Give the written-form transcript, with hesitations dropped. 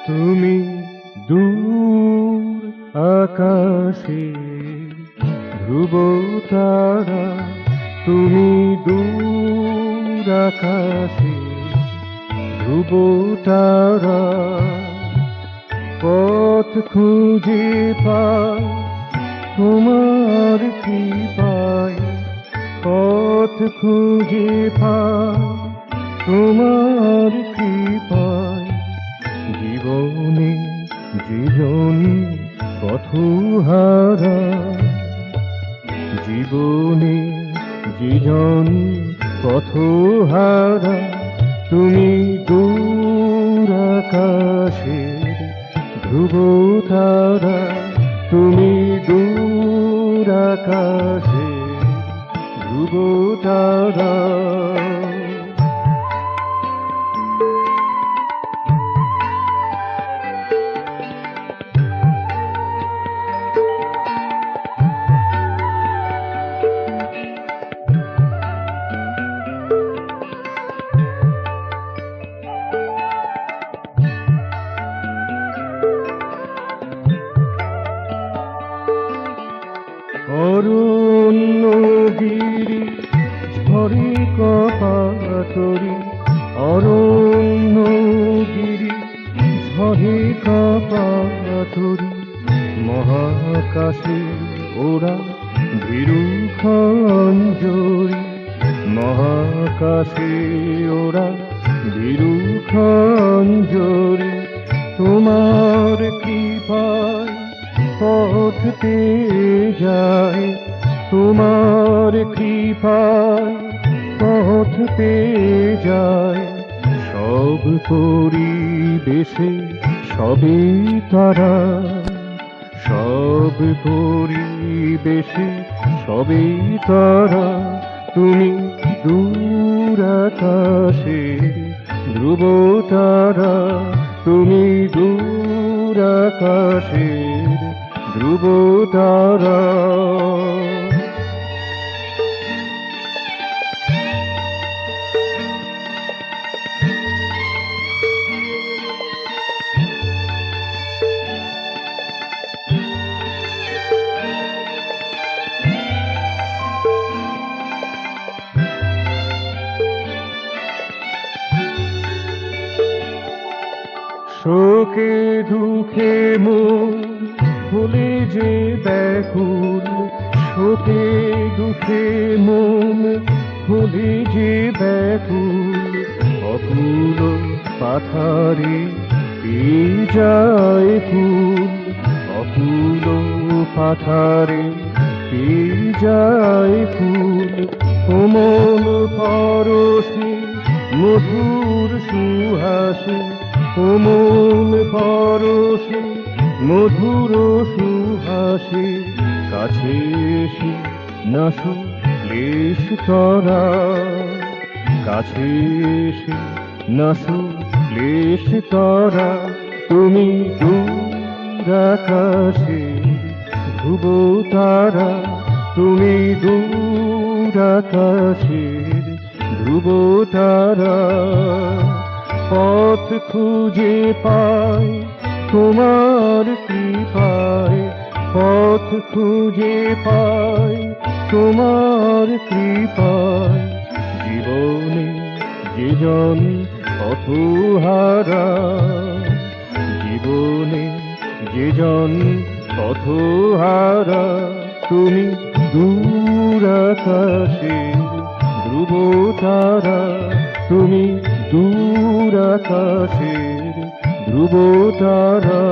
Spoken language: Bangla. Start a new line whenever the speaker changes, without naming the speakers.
তুমি দূর আকাশে ধ্রুব তারা, তুমি দূর আকাশে ধ্রুব তারা। পথ খুঁজে পাই তোমার কৃপায়, পথ খুঁজে পাই তোমার কৃপায়। জীবনে জীবনী পথহারা, জীবনে জীবনী পথহারা। তুমি দূর আকাশের ধ্রুব তারা, তুমি দূর আকাশের ধ্রুব তারা। অরণ্যগিরি ঝরে কপাতরি, অরণ্যগিরি ঝরে কপাতরি। মহাকাশে ওরা ভীরু খঞ্জরি, মহাকাশে ওরা ভীরু খঞ্জরি। তোমার কৃপায় পথ পেয়ে যায়, তোমার কৃপায় পথ পেয়ে যায়। সব পরিবেশে সবে তারা, সব পরিবেশে সবে তারা। তুমি দূর আকাশে ধ্রুব তারা, তুমি দূর আকাশের ধ্রুব তারা। শোকে দুঃখে মন ভুলে যে ব্যাকুল, শোকে দুঃখে মন ভুলে যে ব্যাকুল। অকুল পাথারে পেয়ে যায় ফুল, অকুল পাথারে পেয়ে যায় ফুল। কোমল পরশে মধুর সুহাসে, কোমল পরশে মধুর সুহাসে। কাছে এসে নাসো ক্লেশ তরা, কাছে এসে নাসো ক্লেশ তরা। তুমি দূর আকাশে ধ্রুব তারা, তুমি দূর আকাশের ধ্রুব তারা। পথ খুঁজে পাই তোমার কৃপায়, পথ খুঁজে পাই তোমার কৃপায়। জীবনে যেজন পথহারা, জীবনে যেজন পথহারা। তুমি দূর আকাশের ধ্রুব তারা, তুমি দূর আকাশের ধ্রুব তারা।